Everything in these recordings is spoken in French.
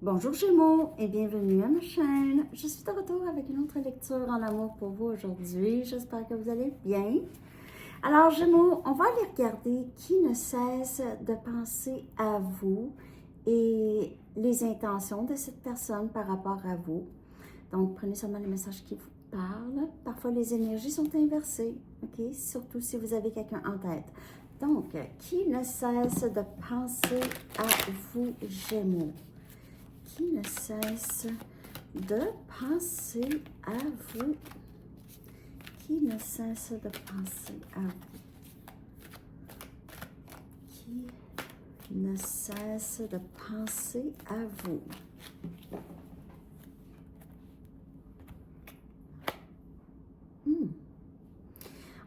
Bonjour Gémeaux et bienvenue à ma chaîne. Je suis de retour avec une autre lecture en amour pour vous aujourd'hui. J'espère que vous allez bien. Alors Gémeaux, on va aller regarder qui ne cesse de penser à vous et les intentions de cette personne par rapport à vous. Donc prenez seulement les messages qui vous parlent. Parfois les énergies sont inversées, ok? Surtout si vous avez quelqu'un en tête. Donc, qui ne cesse de penser à vous Gémeaux? Qui ne cesse de penser à vous? Qui ne cesse de penser à vous? Qui ne cesse de penser à vous?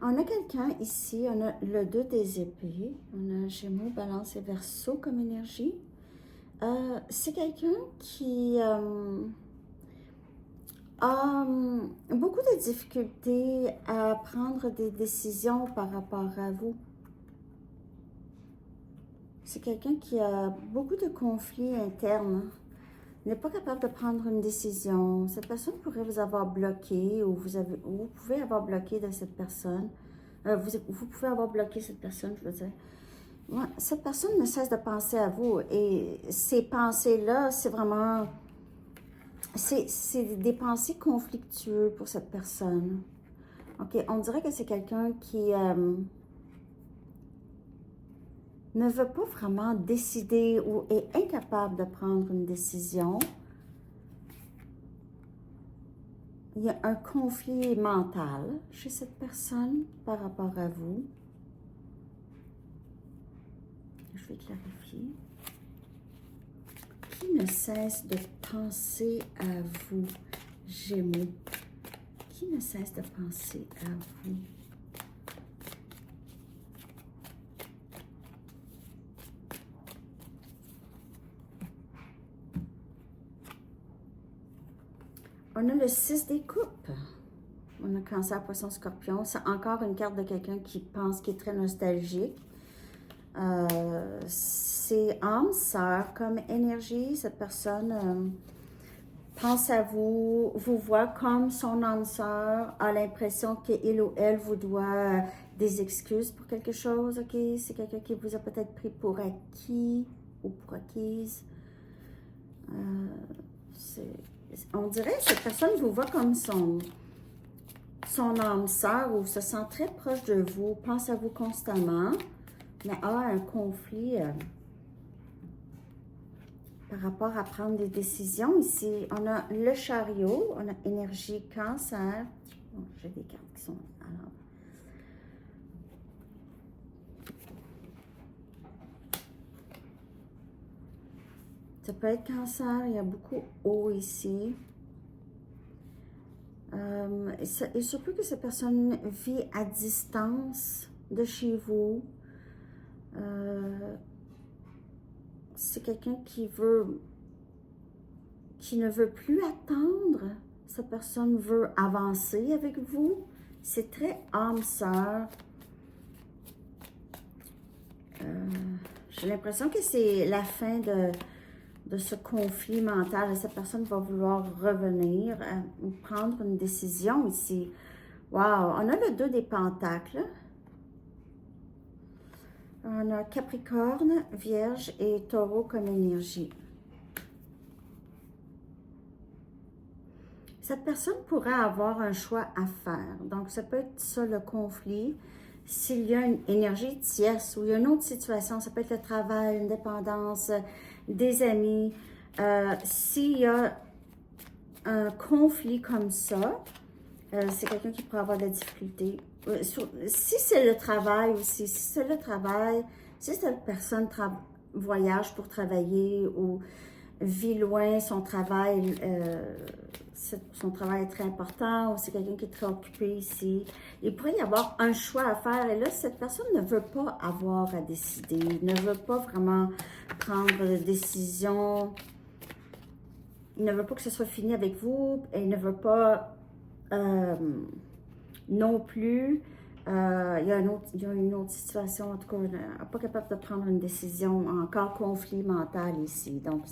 On a quelqu'un ici, on a le 2 des épées, on a Gémeaux, Balance et Verseau comme énergie. C'est quelqu'un qui a beaucoup de difficultés à prendre des décisions par rapport à vous. C'est quelqu'un qui a beaucoup de conflits internes, n'est pas capable de prendre une décision. Cette personne pourrait vous avoir bloqué ou vous pouvez avoir bloqué de cette personne. Vous pouvez avoir bloqué cette personne, je veux dire. Ouais, cette personne ne cesse de penser à vous et ces pensées-là, c'est vraiment... C'est des pensées conflictueuses pour cette personne. OK, on dirait que c'est quelqu'un qui ne veut pas vraiment décider ou est incapable de prendre une décision. Il y a un conflit mental chez cette personne par rapport à vous. Je vais clarifier. Qui ne cesse de penser à vous, Gémeaux? Qui ne cesse de penser à vous? On a le 6 des coupes. On a Cancer, Poisson, Scorpion. C'est encore une carte de quelqu'un qui pense, qui est très nostalgique. C'est âme sœur comme énergie. Cette personne pense à vous, vous voit comme son âme sœur, a l'impression qu'il ou elle vous doit des excuses pour quelque chose. Ok, c'est quelqu'un qui vous a peut-être pris pour acquis ou pour acquise. On dirait que cette personne vous voit comme son âme sœur ou se sent très proche de vous, pense à vous constamment, mais a un conflit par rapport à prendre des décisions. Ici, on a le chariot, on a énergie Cancer. Bon, j'ai des cartes qui sont à l'envers. Ça peut être Cancer, il y a beaucoup eau ici. Il se peut que cette personne vit à distance de chez vous. C'est quelqu'un qui ne veut plus attendre. Cette personne veut avancer avec vous. C'est très âme sœur. J'ai l'impression que c'est la fin de ce conflit mental. Cette personne va vouloir revenir ou prendre une décision ici. Wow! On a le 2 des pentacles. On a Capricorne, Vierge et Taureau comme énergie. Cette personne pourrait avoir un choix à faire. Donc, ça peut être ça le conflit. S'il y a une énergie tierce ou il y a une autre situation, ça peut être le travail, une dépendance, des amis. S'il y a un conflit comme ça, c'est quelqu'un qui pourrait avoir de la difficulté. Si c'est le travail aussi, si cette personne voyage pour travailler ou vit loin, son travail est très important, ou c'est quelqu'un qui est très occupé ici. Il pourrait y avoir un choix à faire, et là, cette personne ne veut pas avoir à décider, ne veut pas vraiment prendre de décision, il ne veut pas que ce soit fini avec vous, et il ne veut pas non plus, il y a une autre situation, en tout cas, pas capable de prendre une décision, encore conflit mental ici. Donc,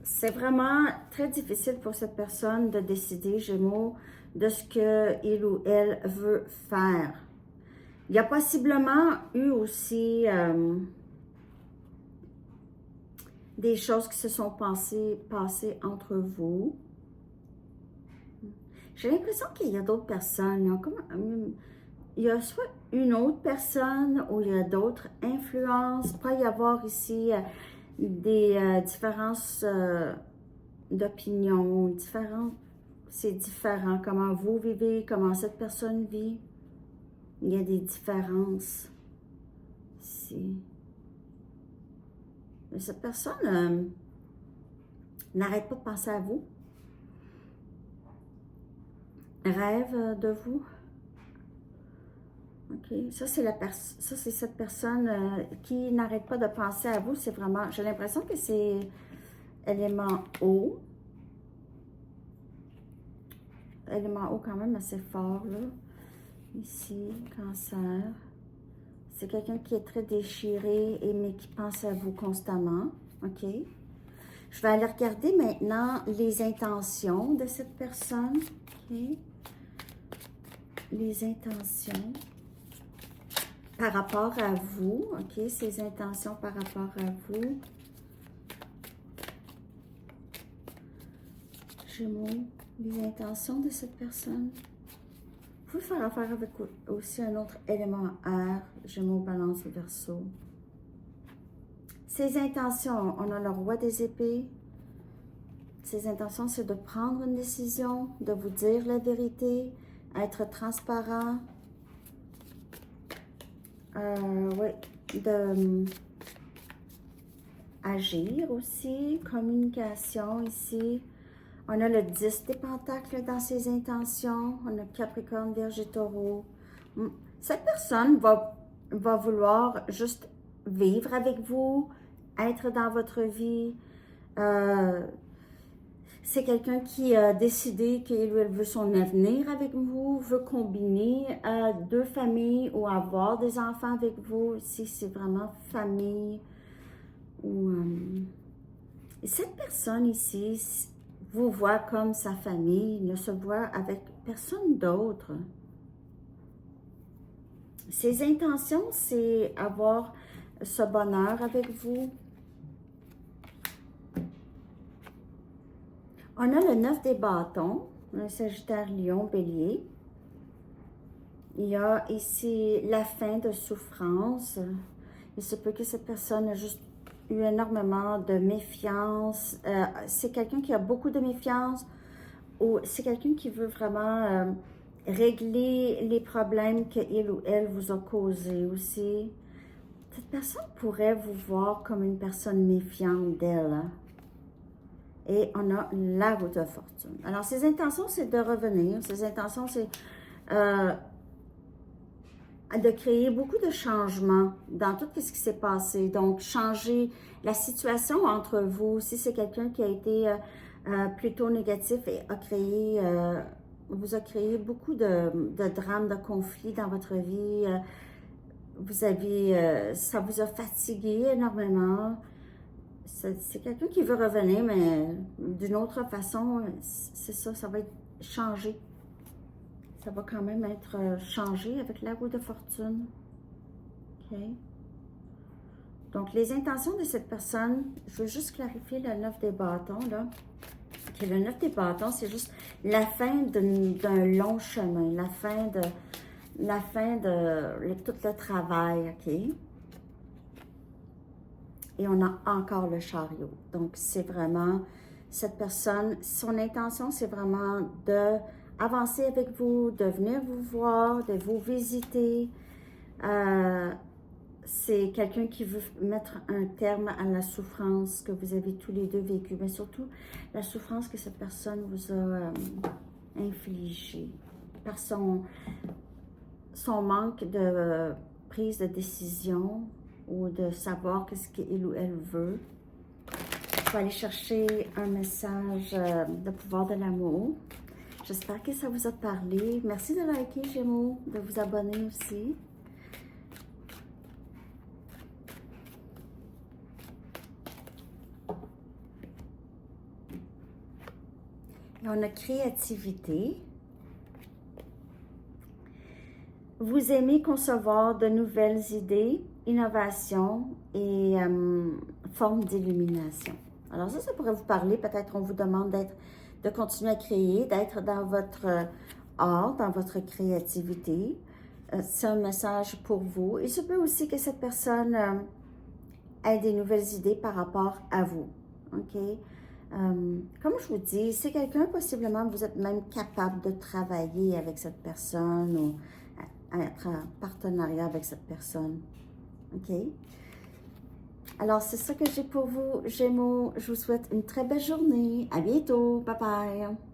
C'est vraiment très difficile pour cette personne de décider, Gémeaux, de ce qu'il ou elle veut faire. Il y a possiblement eu aussi des choses qui se sont passées entre vous. J'ai l'impression qu'il y a d'autres personnes. Il y a soit une autre personne ou il y a d'autres influences. Il peut y avoir ici des différences d'opinion, c'est différent. Comment vous vivez, comment cette personne vit. Il y a des différences ici. Mais cette personne n'arrête pas de penser à vous. Rêve de vous. OK. Ça, c'est cette personne qui n'arrête pas de penser à vous. C'est vraiment, j'ai l'impression que c'est élément eau. Élément eau quand même assez fort, là. Ici, Cancer. C'est quelqu'un qui est très déchiré, mais qui pense à vous constamment. OK. Je vais aller regarder maintenant les intentions de cette personne. OK. Les intentions par rapport à vous. OK. Ses intentions par rapport à vous. Gémeaux. Les intentions de cette personne. Vous pouvez faire affaire avec aussi un autre élément air, Gémeaux, Balance, Verseau. Ses intentions, on a le roi des épées. Ses intentions, c'est de prendre une décision, de vous dire la vérité, être transparent. Oui, de agir aussi, communication ici. On a le 10 des pentacles dans ses intentions. On a Capricorne, Vierge et Taureau. Cette personne va vouloir juste vivre avec vous, être dans votre vie. C'est quelqu'un qui a décidé qu'il ou elle veut son avenir avec vous, veut combiner deux familles ou avoir des enfants avec vous. Ici, c'est vraiment famille. Cette personne ici vous voit comme sa famille, ne se voit avec personne d'autre. Ses intentions, c'est avoir ce bonheur avec vous. On a le 9 des bâtons, un Sagittaire, Lion, Bélier. Il y a ici la fin de souffrance. Il se peut que cette personne a juste eu énormément de méfiance. C'est quelqu'un qui a beaucoup de méfiance ou c'est quelqu'un qui veut vraiment régler les problèmes qu'il ou elle vous a causés aussi. Cette personne pourrait vous voir comme une personne méfiante d'elle. Et on a la roue de fortune. Alors, ses intentions, c'est de revenir. Ses intentions, c'est de créer beaucoup de changements dans tout ce qui s'est passé. Donc, changer la situation entre vous. Si c'est quelqu'un qui a été plutôt négatif et vous a créé beaucoup de drames, de conflits dans votre vie. Ça vous a fatigué énormément. C'est quelqu'un qui veut revenir, mais d'une autre façon, c'est ça, ça va être changé. Ça va quand même être changé avec la roue de fortune. OK. Donc, les intentions de cette personne, je veux juste clarifier le 9 des bâtons, là. OK, le 9 des bâtons, c'est juste la fin d'un long chemin, la fin de tout le travail, OK? Et on a encore le chariot. Donc, c'est vraiment cette personne, son intention, c'est vraiment de avancer avec vous, de venir vous voir, de vous visiter. C'est quelqu'un qui veut mettre un terme à la souffrance que vous avez tous les deux vécue, mais surtout la souffrance que cette personne vous a infligée par son manque de prise de décision ou de savoir qu'est-ce qu'il ou elle veut. Je vais aller chercher un message de pouvoir de l'amour. J'espère que ça vous a parlé. Merci de liker, Gémeaux, de vous abonner aussi. Et on a créativité. Vous aimez concevoir de nouvelles idées, innovations et formes d'illumination. Alors ça pourrait vous parler. Peut-être on vous demande de continuer à créer, d'être dans votre art, dans votre créativité. C'est un message pour vous. Il se peut aussi que cette personne ait des nouvelles idées par rapport à vous. OK? Comme je vous dis, c'est quelqu'un, possiblement, vous êtes même capable de travailler avec cette personne ou être en partenariat avec cette personne. OK? Alors, c'est ça que j'ai pour vous, Gémeaux. Je vous souhaite une très belle journée. À bientôt. Bye bye.